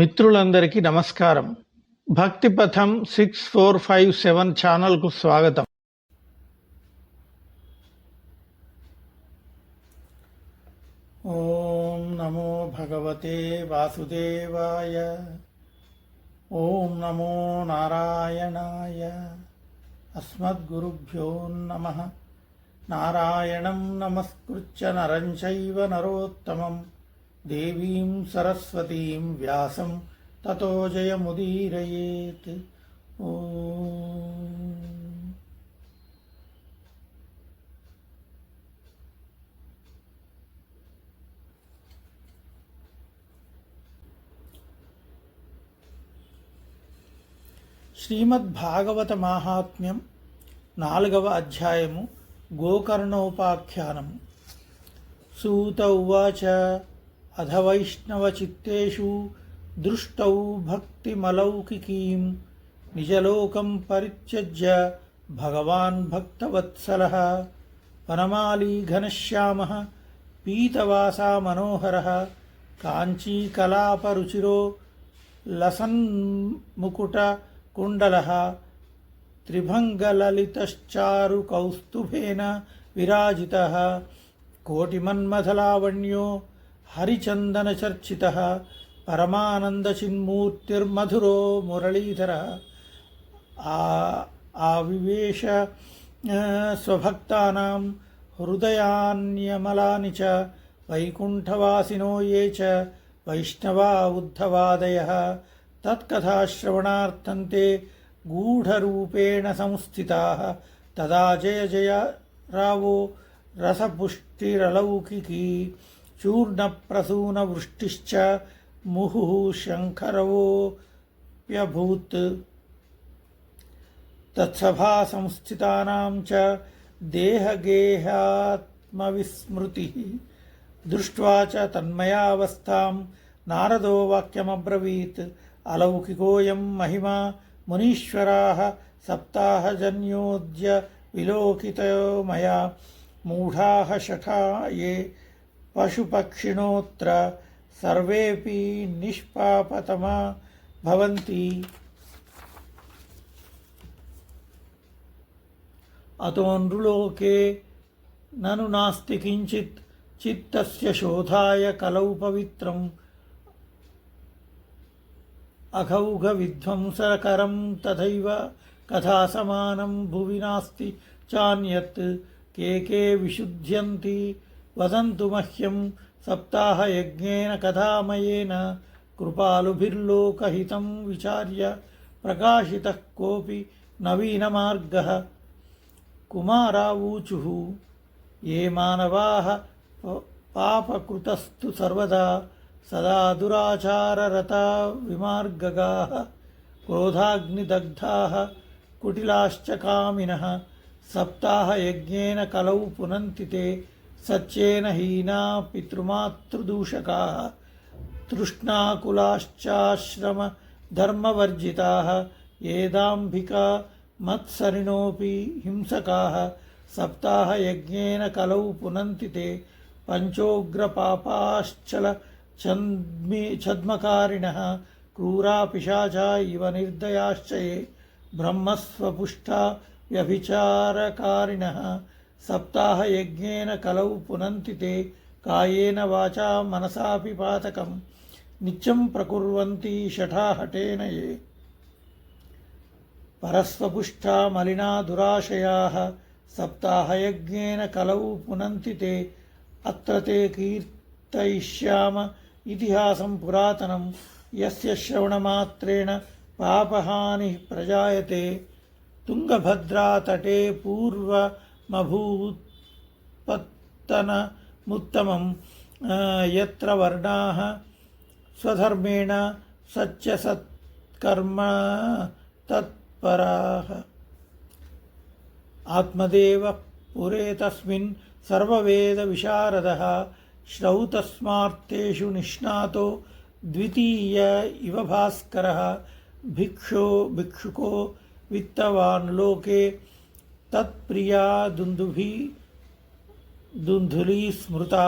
మిత్రులందరికీ నమస్కారం. భక్తి పథం 6457 ఛానల్కు స్వాగతం. ఓం నమో భగవతే వాసుదేవాయ. ఓం నమో నారాయణాయ. అస్మద్గురుభ్యో నమః. నారాయణం నమస్కృత్య నరం చైవ నరోత్తమం దేవీం సరస్వతీం వ్యాసం తతో జయముదీరయేత్. శ్రీమద్భాగవత మాహాత్మ్యం 4వ అధ్యాయము గోకర్ణోపాఖ్యానము. సూత ఉవాచ అధవైష్ణవచిత్తేషు దృష్టౌ భక్తిమలౌకికీం నిజలోకం పరిత్యజ్య భగవాన్ భక్తవత్సలః వనమాలీ ఘనశ్యామః పీతవాసా మనోహరః కాంచీకలాపరుచిరో లసన్ముకుటకుండలః త్రిభంగలలితశ్చారు కౌస్తుభేన విరాజితః కోటిమన్మథలావణ్యో హరిచందనచర్చితః పరమానందచిన్మూర్తిర్మధురో మురళీధరः ఆవివేశ స్వభక్తానాం హృదయాన్యమలాని చ వైకుంఠవాసినో ఏ చ వైష్ణవా ఉద్ధవాదయః తత్కథాశ్రవణార్థం తే గూఢరూపేణ సంస్థితాః. తదా జయ జయ రావో రసపుష్టిరలౌకికీ చూర్ణప్రసూనవృష్టిశ్చ ముహుః శంఖరవోऽప్యభూత్. తత్సభాసంస్థితానాం చ దేహగేహాత్మవిస్మృతిః దృష్ట్వా చ తన్మయావస్థాం నారదో వాక్యమబ్రవీత్. అలౌకికోऽయం మహిమా మునీశ్వరాः సప్తాహజన్యోద్య విలోకితో మయా మూఢాः శఠా ఏ పశుపక్షిణోత్ర సర్వేపి నిష్పాపతమా భవంతి. అతో నృలోకే నను నాస్తి కించిత్ చిత్తస్య శోధాయ కలౌ పవిత్రం అఘౌఘ విధ్వంసకరం తథైవ కథా సమానం భువి నాస్తి చాన్యత్. కే విశుధ్యంతి వదంతు మహ్యం సప్తాహయజ్ఞేన కథామయేన కృపాలుభిర్లోకహితం విచార్య ప్రకాశితః కోపి నవీనమార్గః. కుమారావూచుః ఏ మానవాః పాపకృతస్తు సర్వదా సదా దురాచారరతా విమార్గగాః క్రోధాగ్నిదగ్ధాః కుటిలాశ్చ కామినః సప్తాహయజ్ఞేన కలౌ పునంతి తే సత్యేన హీనా పితృమాతృదూషకాః తృష్ణాకులాశ్చాశ్రమధర్మవర్జితాః ఏదాంభికా మత్సరిణోపి హింసకాః సప్తాహయజ్ఞేన కలౌ పునంతి తే పంచోగ్రపాపాశ్చల ఛద్మకారిణః క్రూరా పిశాచా ఇవ నిర్దయాశ్చ ఏ బ్రహ్మస్వపుష్టా వ్యభిచారకారిణః సప్తాహయజ్ఞేన కలౌ పునంతి తే కాయేన వాచా మనసాపి పాతకం నిత్యం ప్రకుర్వంతి శఠా హఠేన ఏ పరస్వపుష్టా మలినా దురాశయాః సప్తాహయజ్ఞేన కలౌ పునంతి తే అత్ర తే కీర్తయిష్యామ ఇతిహాసం పురాతనం యస్య శ్రవణమాత్రేణ పాపహానిః ప్రజాయతే. తుంగభద్రాతటే పూర్వమభూత్పత్తనముత్తమం యత్ర వర్ణాః స్వధర్మేణ సత్యసత్కర్మ తత్పరాః. ఆత్మదేవః పురే తస్మిన్ సర్వవేద విశారదః శ్రౌతస్మార్తేషు నిష్ణాతో ద్వితీయ ఇవ భాస్కరః. భిక్షుకో విత్తవాన్ లోకే తత్ప్రియా దుందులీ స్మృతా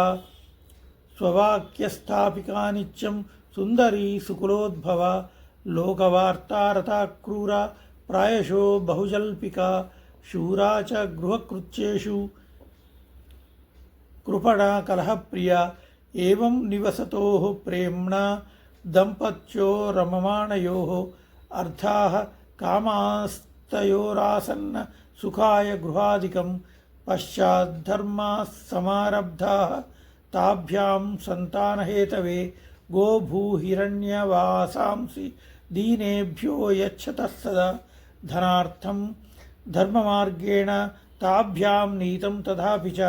స్వవాక్యస్థాపికా నిత్యం सुंदरी सुकुलोद्भव लोकवार्तारता क्रूरा प्रायशो बहुजल्पिका शूरा च गृहकृत्येषु कृपणा कलहप्रिया एवं निवसतोः प्रेम्णा दम्पत्यो रममाणयोः अर्थाः कामास्तयोरासन्न सुखाय गृहादिकं पश्चाद्धर्माः समारब्धाः ताभ्यां सन्तानहेतवे गोभूहिरण्यवासांसि दीनेभ्यो यच्छतः सदा धनार्थं धर्ममार्गेण ताभ्यां नीतं तथापि च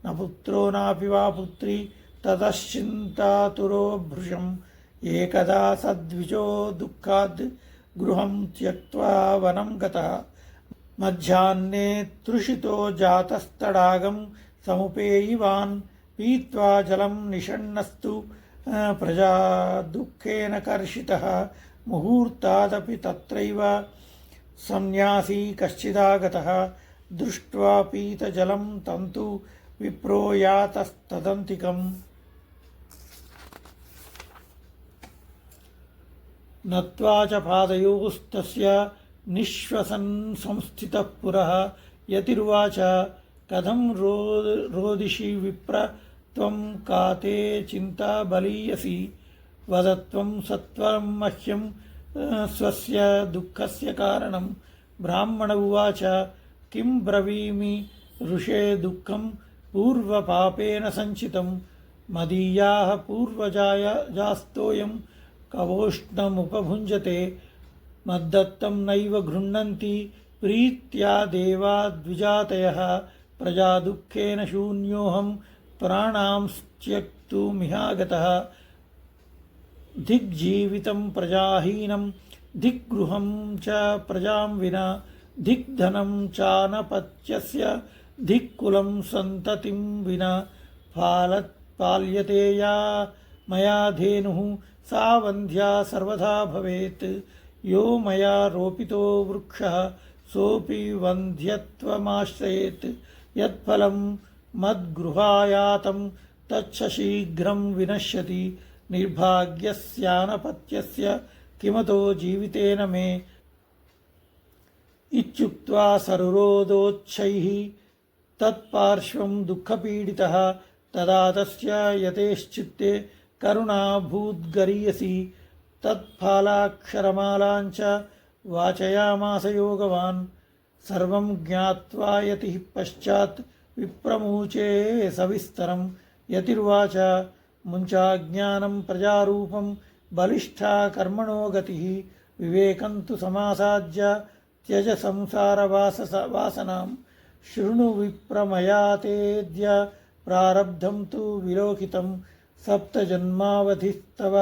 न पुत्रो नापि वा पुत्री ततश्चिन्तातुरो भृशम् एकदा सद्विजो दुःखाद् गृहं त्यक्त्वा वनं गतः मध्याह्ने तृषितो जातस्तडागं समुपेयिवान् पीत्वा जलं निषण्णस्तु प्रजा दुःखेन कर्षितः मुहूर्तादपि तत्रैव सन्न्यासी कश्चिदागतः दृष्ट्वा पीतजलं तन्तु विप्रो यातस्तदन्तिकम् नत्वा च पादयोस्तस्य निःश्वसन् संस्थितः पुरः यतिर्वाच कथं रोदिषि विप्र त्वं का ते चिन्ता बलीयसी वदत्वं सत्वं मह्यं स्वस्य दुःखस्य कारणं ब्राह्मण उवाच किं ब्रवीमि ऋषे दुःखं पूर्वपापेन सञ्चितं मदीयाः पूर्वजास्तोऽयं कवोष्णमुपभुञ्जते मद्दत्तं नैव गृह्णन्ति प्रीत्या देवा द्विजातयः प्रजादुःखेन शून्योऽहं प्राणांस्त्यक्तुमिहागतः धिग्जीवितं प्रजाहीनं धिग्गृहं च प्रजां विना धिग्धनं चानपत्यस्य धिक्कुलं सन्ततिं विना पाल्यते या मया धेनुः सा वन्ध्या सर्वदा भवेत् यो मया रोपितो वृक्षः सोऽपि वन्ध्यत्वमाश्रयेत् यत्फलं मद्गृहायातं तच्च शीघ्रं विनश्यति निर्भाग्यस्यानपत्यस्य किमतो जीवितेन मे इत्युक्त्वा सरुरोदोच्छैः तत्पार्श्वं दुःखपीडितः तदा तस्य यतेश्चित्ते करुणाभूद्गरीयसी तत्फलाक्षरमालाञ्च वाचयामास योगवान् सर्वं ज्ञात्वा यतिः पश्चात् विप्रमूचे सविस्तरं यतिर्वाच मुञ्चाज्ञानं प्रजारूपं बलिष्ठा कर्मणो गतिः विवेकं तु समासाद्य त्यज संसारवासनां शृणु विप्रमया तेऽद्य प्रारब्धं तु विलोकितं सप्तजन्मावधिस्तव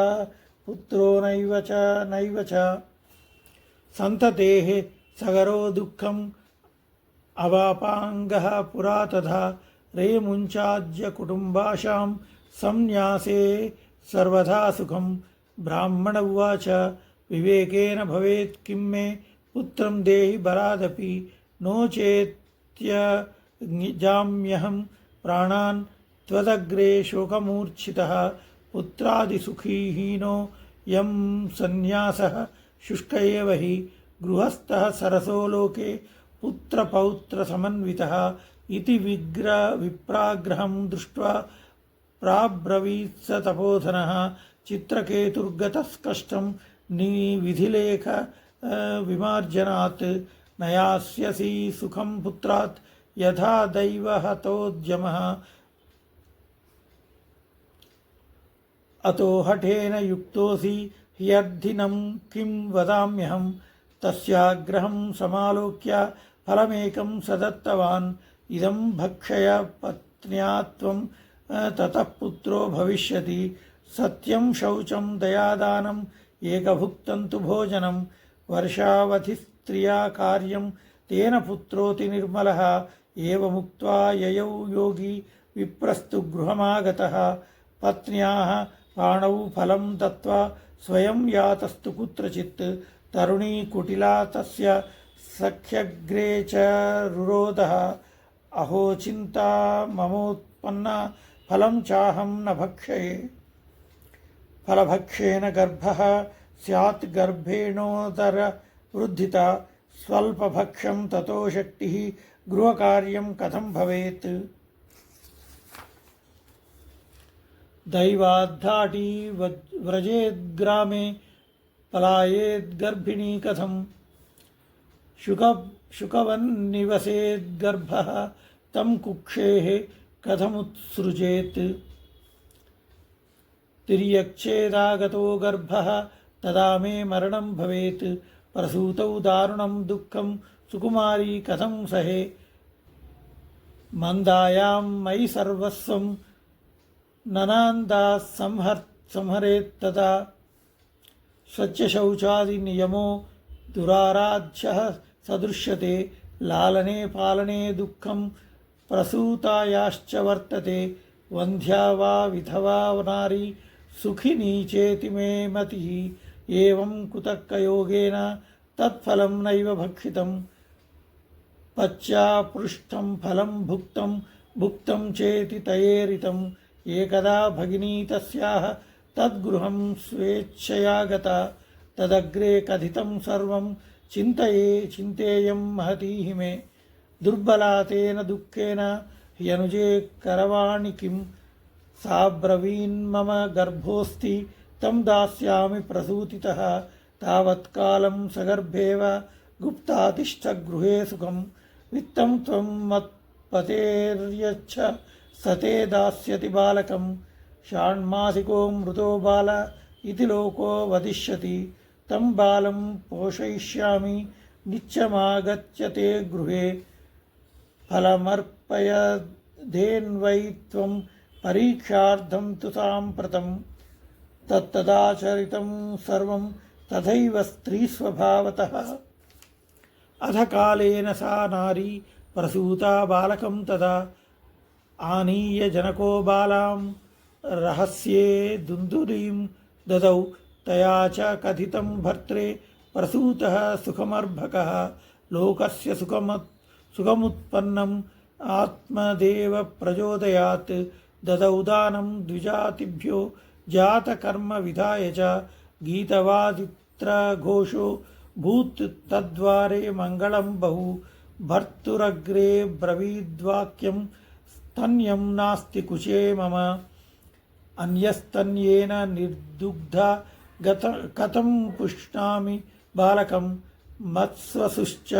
पुत्रो नैव च सन्ततेः सगरो दुःखम् अवापाङ्गः पुरा तथा रेमुञ्चाद्य कुटुम्बाशां संन्यासे सर्वथा सुखं ब्राह्मण उवाच विवेकेन भवेत् किं मे पुत्रं देहि बलादपि नो चेत्यजाम्यहं प्राणान् त्वदग्रे शोकमूर्छितः पुत्रादिसुखीहीनो यं सन्न्यासः शुष्क एव हि गृहस्थः सरसो लोके पुत्रपौत्रसमन्वितः इति विप्राग्रहं दृष्ट्वा प्राब्रवीत् स तपोधनः चित्रकेतुर्गतस्कष्टं विधिलेख विमार्जनात् नयास्यसि सुखं पुत्रात् यथा दैवहतोद्यमः अतो हठेन युक्तोऽसि ह्यर्थिनं किं वदाम्यहं तस्याग्रहं समालोक्य फलमेकं स दत्तवान् इदं भक्षय पत्न्या त्वं ततः पुत्रो भविष्यति सत्यं शौचं दयादानम् एकभुक्तं तु भोजनं वर्षावधिस्त्रिया कार्यं तेन पुत्रोऽति निर्मलः एवमुक्त्वा ययौ योगी विप्रस्तु गृहमागतः पत्न्याः पाणौ फलं दत्त्वा स्वयं यातस्तु कुत्रचित् तरुणी कुटिला तस्य सख्यग्रे च रुरोधः अहो चिन्ता ममोत्पन्ना फलं चाहं न भक्षये फलभक्षेन गर्भः स्यात् गर्भेणोदरवृद्धिता स्वल्पभक्षं ततो शक्तिः गृहकार्यं कथं भवेत्। दैवाद्धाटी व्रजेद्ग्रामे पलायेद्गर्भिणी कथं शुकवन्निवसेद्गर्भः तं कुक्षेः कथमुत्सृजेत्। तिर्यक्छेदागतो गर्भः तदा मे मरणं भवेत्। प्रसूतौ दारुणं दुःखं सुकुमारी कथं सहे। मन्दायां मयि सर्वस्वं ननान्दा संहरेत्तदा। स्वच्छशौचादिनियमो दुराराध्यः सदृश्यते। लालने पालने दुःखं प्रसूतायाश्च वर्तते। वन्ध्या वा विधवा नारी सुखिनी चेति मे मतिः। एवं कुतर्कयोगेन तत्फलं नैव भक्षितं। पश्चापृष्ठं फलं भुक्तं चेति तयेरितं। एकदा भगिनी तस्याः तद्गृहं स्वेच्छया गता। तदग्रे कथितं सर्वं चिन्तेयं महतीहि मे। दुर्बला तेन दुःखेन ह्यनुजे करवाणि किं। सा ब्रवीन्मम गर्भोऽस्ति तं दास्यामि प्रसूतितः। तावत्कालं सगर्भेव गुप्ता तिष्ठ गृहे सुखं। वित्तं त्वं मत्पतेर्यच्छ सते दास्यति बालकं। षाण्मासिको मृतो बाल इति लोको वदिष्यति। तं बालं पोषयिष्यामि नित्यमागत्य ते गृहे। फलमर्पयदेन्वै त्वं परीक्षार्थं तु साम्प्रतं। तत्तदाचरितं सर्वं तथैव स्त्रीस्वभावतः। अध कालेन सा नारी प्रसूता बालकं तदा। आनीय जनको बालां रहस्ये दुन्दुरीं ददौ। तया च कथितं भर्त्रे प्रसूतः सुखमर्भकः। लोकस्य सुखमुत्पन्नम् आत्मदेव प्रचोदयात्। ददौ दानं द्विजातिभ्यो जातकर्म विधाय च। गीतवादित्रघोषो भूत् तद्वारे मङ्गलं बहु। भर्तुरग्रे ब्रवीद्वाक्यं स्तन्यं नास्ति कुचे मम। अन्यस्तन्येन निर्दुग्धा कथं पुष्णामि बालकं। मत्स्वसुश्च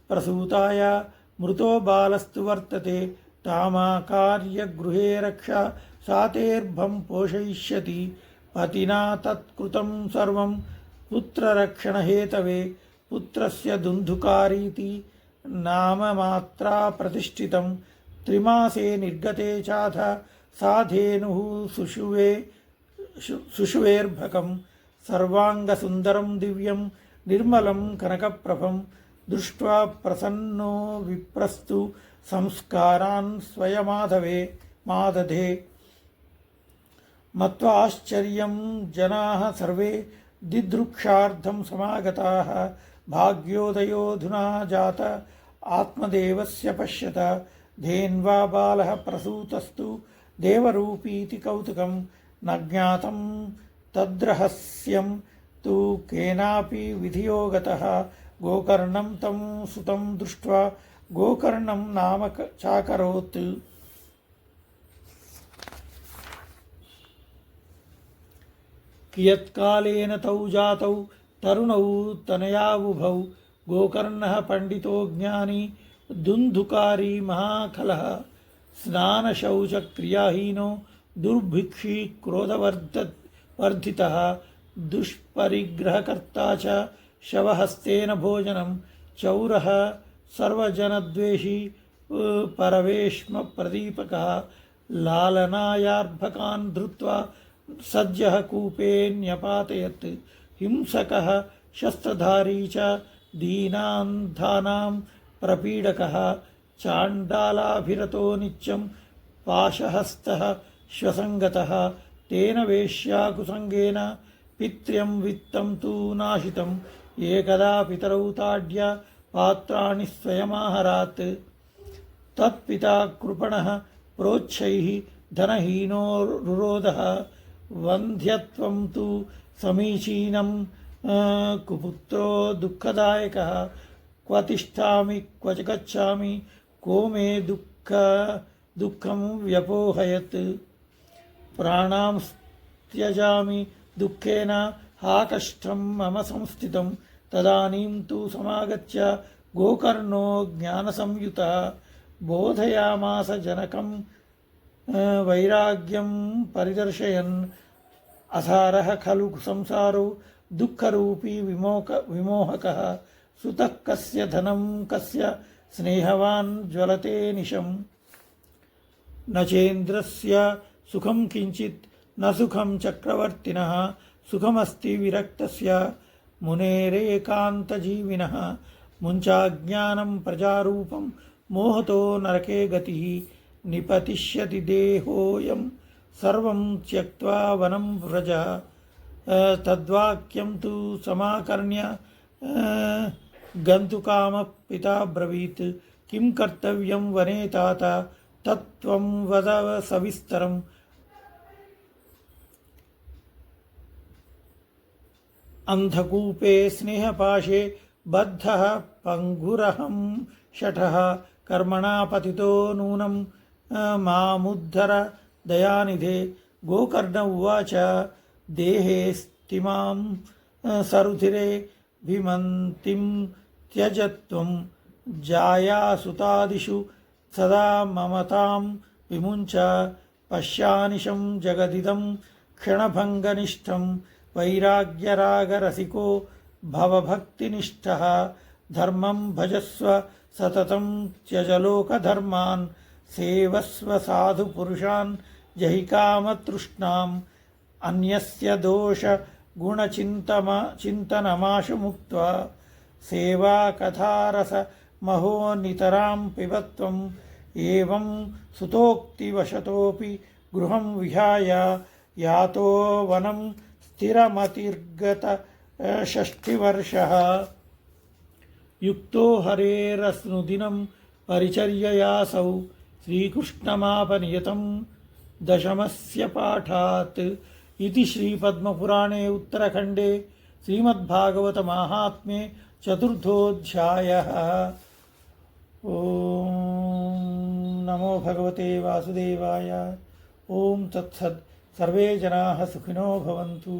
प्रसूताय मृतो बालस्तु वर्तते। तामाकार्य गृहे रक्षा सातेर्भं पोषयिष्यति। पतिना तत्कृतं सर्वं पुत्ररक्षणहेतवे। पुत्रस्य दुन्धुकारीति नाममात्रा प्रतिष्ठितं। त्रिमासे निर्गते चाथ साधेनुः सुषुवेर्भकं। सर्वाङ्गसुन्दरं दिव्यं निर्मलं कनकप्रभं। दृष्ट्वा प्रसन्नो विप्रस्तु संस्कारान् स्वयमादधे। मत्वा आश्चर्यं जनाः सर्वे दिदृक्षार्थं समागताः। भाग्योदयोऽधुना जात आत्मदेवस्य पश्यत। धेन्वा बालः प्रसूतस्तु देवरूपीति कौतुकं। न ज्ञातं तद्रहस्यं तु केनापि विधियो गतः। गोकर्णं तं सुतं दृष्ट्वा गोकर्णं नाम चाकरोत्। कियत्कालेन तौ जातौ तरुणौ तनयावुभौ। गोकर्णः पंडितो ज्ञानी दुन्धुकारी महाखलः। स्नानशौचक्रियाहीनो दुर्भिक्षी क्रोधवर्धितः। दुष्परिग्रहकर्ता च शवहस्तेन भोजनं। चौरः सर्वजनद्वेषी परवेश्मप्रदीपकः। लालनायार्भकान् धृत्वा सज्जः कूपे न्यपातयत्। हिंसकः शस्त्रधारी च दीनान्धानां प्रपीडकः। चाण्डालाभिरतो नित्यं पाशहस्तः श्वसङ्गतः। तेन वेश्याकुसङ्गेन पित्र्यं वित्तं तु नाशितं। एकदा पितरौ ताड्य पात्राणि स्वयमाहरात्। तत्पिता कृपणः प्रोच्छैः धनहीनो रुरोधः। वन्ध्यत्वं तु समीचीनं कुपुत्रो दुःखदायकः क्व तिष्ठामि क्व च गच्छामि को मे दुःखं व्यपोहयत् प्राणां त्यजामि दुःखेन हा कष्टं मम संस्थितं तदानीं तु समागत्य गोकर्णो ज्ञानसंयुतः बोधयामास जनकं वैराग्यं परिदर्शयन् असारः खलु संसारो दुःखरूपी विमोहकः सुतः कस्य धनं कस्य स्नेहवान् ज्वलते निशम् न चेन्द्रस्य सुखं किञ्चित् न सुखं चक्रवर्तिनः सुखमस्ति विरक्तस्य मुनेरेकान्तजीविनः मुञ्चाज्ञानं प्रजारूपं मोहतो नरके गतिः निपतिष्यति देहोऽयं सर्वं त्यक्त्वा वनं व्रज तद्वाक्यं तु समाकर्ण्य गन्तुकामः पिता ब्रवीत् किं कर्तव्यं वने तात तत्त्वं वद सविस्तरम् अंधकूपे स्नेहपाशे बद्धः पङ्गुरहं शठः कर्मणा पतितो नूनं मामुद्धर दयानिधे गोकर्ण उवाच देहे स्तिमां सरुधिरे भिमन्तिं त्यजत्वं जायासुतादिषु सदा ममतां विमुञ्च पश्यानिशं जगदिदं क्षणभङ्गनिष्ठं वैराग्यरागरसिको भवभक्तिनिष्ठः धर्मं भजस्व सततं त्यजलोकधर्मान् सेवस्व साधुपुरुषान् जहि कामतृष्णाम् अन्यस्य दोषगुणचिन्तनमाशु मुक्त्वा सेवाकथारसमहो नितरां पिबत्वम् एवं सुतोक्तिवशतोऽपि गृहं विहाय यातो वनं स्थिरमतिर्गत षष्ठिवर्षः युक्तो हरेरस्नुदिनं परिचर्ययासौ श्रीकृष्णमापनियतं दशमस्य पाठात् इति श्रीपद्मपुराणे उत्तरखण्डे श्रीमद्भागवतमाहात्म्ये चतुर्थोऽध्यायः। ॐ नमो भगवते वासुदेवाय। ॐ तत्सत्। सर्वे जनाः सुखिनो भवन्तु।